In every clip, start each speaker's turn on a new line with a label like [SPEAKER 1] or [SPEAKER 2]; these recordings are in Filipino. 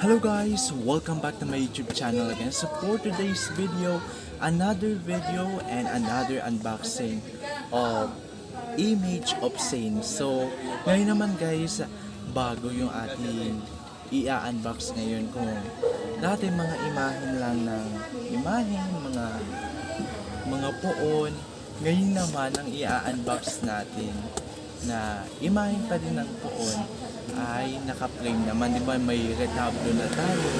[SPEAKER 1] Hello guys, welcome back to my YouTube channel again. So for today's video, another video and another unboxing of Image of Saint. So ngayon naman guys, bago yung ating i-unbox ngayon kung dati mga imahen lang ng mga poon. Ngayon naman ang i-unbox natin na imahen pa din ng poon ay naka-frame naman, di ba? May retablo na tayo.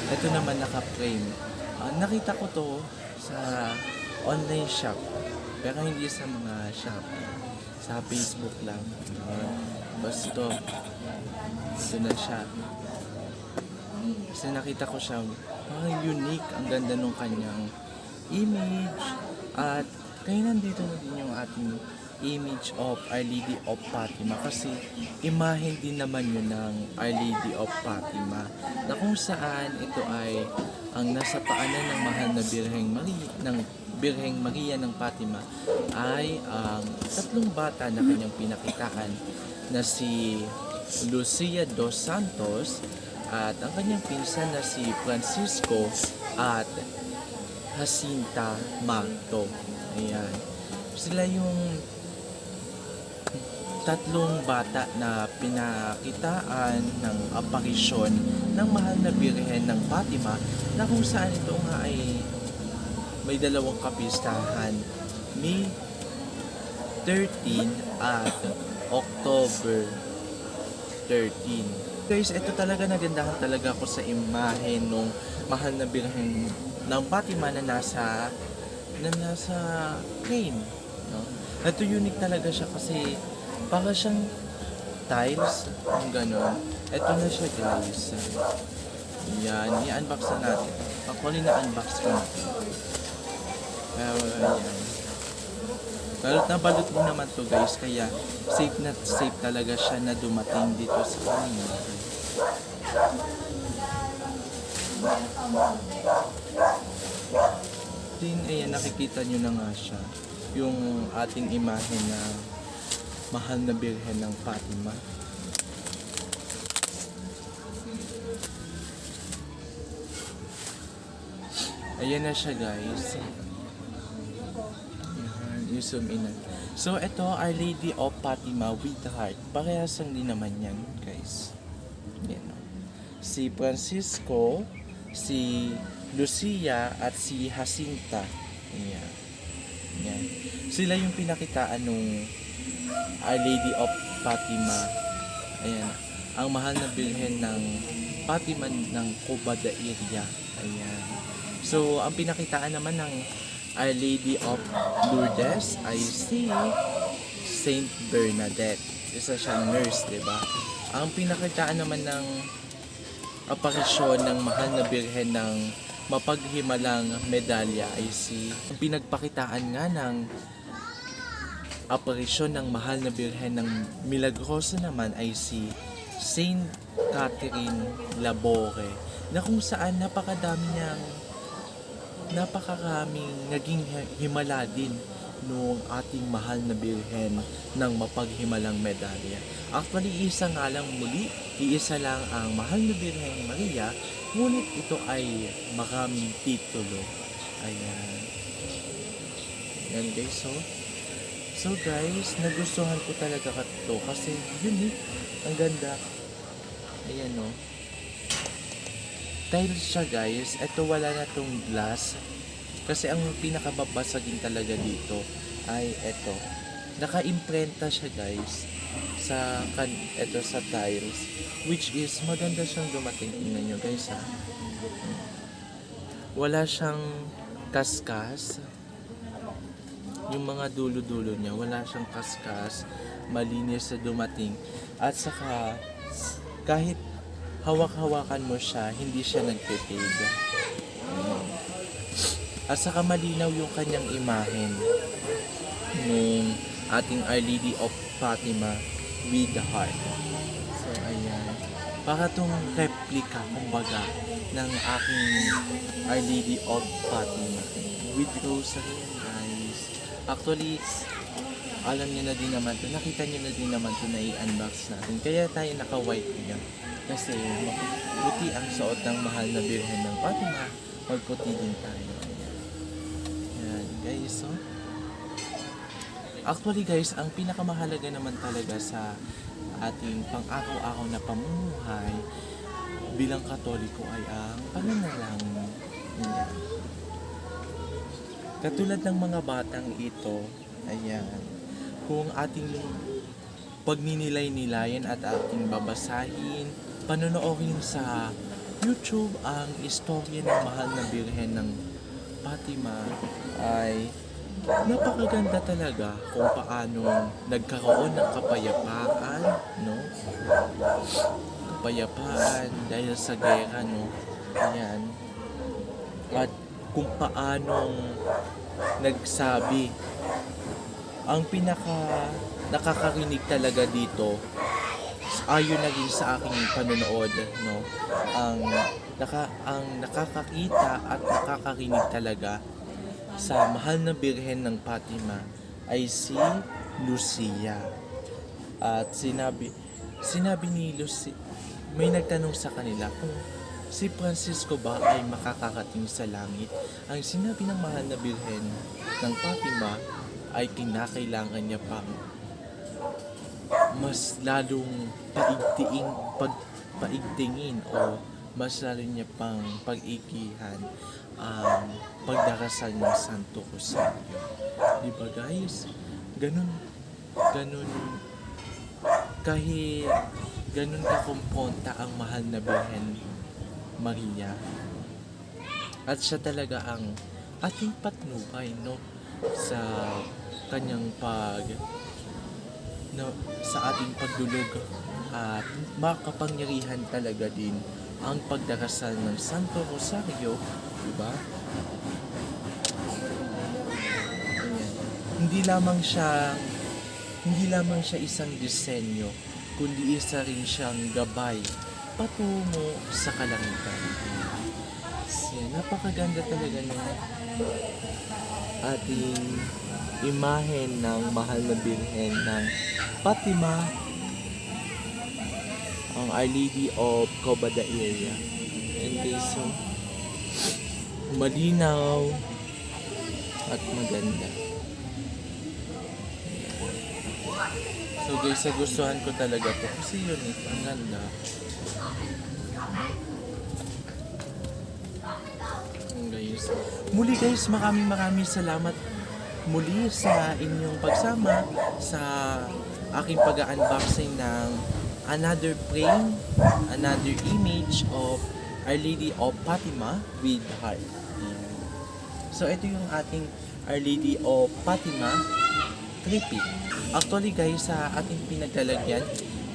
[SPEAKER 1] Ito naman naka-frame. Nakita ko to sa online shop, pero hindi sa mga shop, sa Facebook lang. Basta ito na siya. Kasi nakita ko siya, parang unique, ang ganda nung kanyang image. At kaya nandito na din yung ating image of Our Lady of Fatima, kasi imahen din naman yun ng Our Lady of Fatima, na kung saan ito ay ang nasa paanan ng mahal na Birheng Maria ng Fatima ay ang tatlong bata na kanyang pinakitaan, na si Lucia dos Santos at ang kanyang pinsan na si Francisco at Jacinta Marto. Ayan, sila yung tatlong bata na pinakitaan ng aparisyon ng mahal na Birhen ng Fatima, na kung saan ito nga ay may dalawang kapistahan, May 13 at October 13. Guys, ito talaga, nagandahan talaga ako sa imahe nung mahal na Birhen ng Fatima na nasa crane, no? Ito unique talaga siya kasi para siyang tiles, yung gano'n. Ito na siya guys. Yan, i-unbox na natin. Actually na-unbox ko na. Pero ayan. Balot na balot mo naman to guys, kaya safe na safe talaga siya na dumating dito sa kanina. Din, ayan, nakikita nyo na nga siya. Yung ating imahe na mahal na Birhen ng Fatima. Ayan na siya guys. I-zoom in. So ito, Our Lady of Fatima with heart. Parehas lang din naman yan guys. Ayan. Si Francisco, si Lucia at si Jacinta. Ayan. Ayan. Sila yung pinakitaan nung Our Lady of Fatima. Ayan, ang mahal na Birhen ng Fatima ng Cubadairia. Ayan. So, ang pinakitaan naman ng Our Lady of Lourdes ay si Saint Bernadette. Isa siyang nurse, diba? Ang pinakitaan naman ng aparisyon ng mahal na Birhen ng mapaghimalang medalya ay ang pinagpakitaan nga ng aparisyon ng mahal na Birhen ng Milagrosa naman ay si Saint Catherine Labore, na kung saan napakaraming naging himala din nung ating mahal na Birhen ng mapaghimalang medalya. Actually, isa nga lang muli, iisa lang ang mahal na Birhen Maria, ngunit ito ay maraming titulo. Ayan. Ayan guys, So guys, nagustuhan ko talaga ito kasi unique, ang ganda. Ayan no. Tiles siya guys. Ito wala na tong glass. Kasi ang pinakababasagin talaga dito ay ito. Naka-imprenta siya guys sa tiles, which is maganda siyang dumating. Tingnan nyo guys ha. Wala siyang kaskas. Yung mga dulo-dulo niya, wala siyang kaskas, malinis sa dumating. At saka, kahit hawak-hawakan mo siya, hindi siya nagpe-fade. At saka malinaw yung kanyang imahen nung ating Our Lady of Fatima with the heart. So, ayan. Para tong replica, kumbaga, ng aking Our Lady of Fatima with rosary, guys. Actually, alam niyo na din naman to, nakita niyo na din naman to na i-unbox natin. Kaya tayo naka-white niya. Kasi puti ang suot ng mahal na Birhen ng Fatima, magputi din tayo. Ayan guys, so actually guys, ang pinakamahalaga naman talaga sa ating pang-araw-araw na pamumuhay bilang Katoliko ay ang pananalangin. Ayan. Katulad ng mga batang ito, ayan, kung ating pagninilay-nilayan at ating babasahin, panonoorin sa YouTube ang istorya ng mahal na Birhen ng Fatima ay napakaganda talaga kung paano nagkaroon ng kapayapaan, no? Kapayapaan dahil sa gera, no? Ayan. At kung paanong nagsabi, ang pinaka nakakarinig talaga dito, ayon na rin sa aking panonood, no? Ang nakakakita at nakakarinig talaga sa mahal na Birhen ng Fatima ay si Lucia. At sinabi ni Lucia, may nagtanong sa kanila kung si Francisco ba ay makakarating sa langit. Ang sinabi ng mahal na Birhen ng Fatima ay kinakailangan niya pang mas lalong paigtingin o mas lalo niya pang pag-igihan ang pagdarasal ng Santo Rosario. Diba guys? Ganun kahit ganun kakumponta ang mahal na Birhen Maria. At siya talaga ang ating patnubay, no? Sa kanyang sa ating pagdulog at makapangyarihan talaga din ang pagdarasal ng Santo Rosario, diba? Ayan. Hindi lamang siya isang disenyo, kundi isa rin siyang gabay patungo sa kalangitan. Napakaganda talaga ng ating imahen ng mahal na Birhen ng Fatima, ang Our Lady of Cobada area. And guys, so malinaw at maganda. So guys, gustuhan ko talaga to kasi yun ang ganda. Guys, muli guys, maraming salamat muli sa inyong pagsama sa aking pag-unboxing ng another frame, another image of Our Lady of Fatima with heart. Ayan. So ito yung ating Our Lady of Fatima triptych. Actually guys, sa ating pinaglalagyan,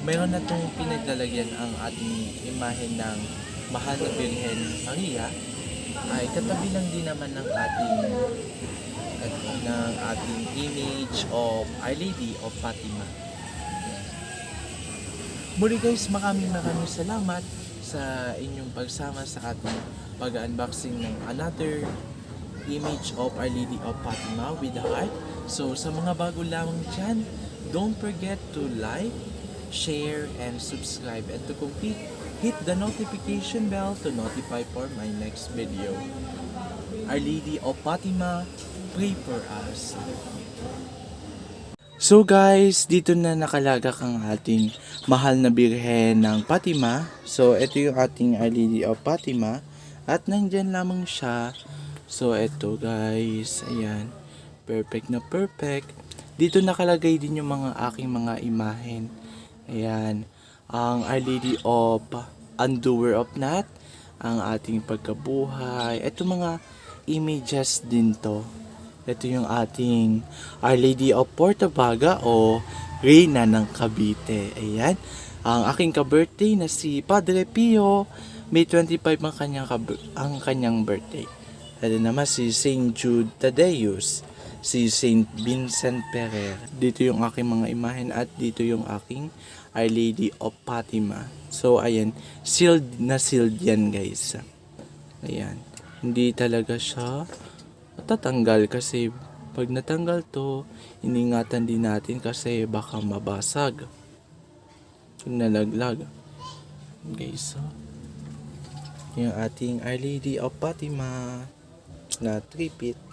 [SPEAKER 1] mayroon na itong pinaglalagyan ang ating imahe ng mahal na Birhen Maria, ay katabi lang din naman ng ating image of Our Lady of Fatima. Muli guys, maraming salamat sa inyong pagsama sa ating pag-unboxing ng another image of Our Lady of Fatima with the heart. So sa mga bago lamang dyan, don't forget to like, share, and subscribe, and to hit the notification bell to notify for my next video. Our Lady of Fatima, pray for us. So guys, dito na nakalagak ang ating mahal na Birhen ng Fatima. So ito yung ating Our Lady of Fatima at nandyan lamang siya. So ito guys, ayan, perfect na perfect. Dito nakalagay din yung mga aking mga imahen. Ayan, ang Our Lady of Undoer of Not, ang ating pagkabuhay. Ito mga images din to. Ito yung ating Our Lady of Portabaga o Reyna ng Cavite. Ayan. Ang aking ka-birthday na si Padre Pio, May 25 ang kanyang birthday. Ito naman si Saint Jude Tadeus, si Saint Vincent Ferrer. Dito yung aking mga imahen at dito yung aking Our Lady of Fatima. So ayan, sealed yan guys. Ayan. Hindi talaga siya tatanggal kasi pag natanggal to, iningatan din natin kasi baka mabasag pag nalaglag. Guys, so, yung ating Our Lady of Fatima na 3-feet.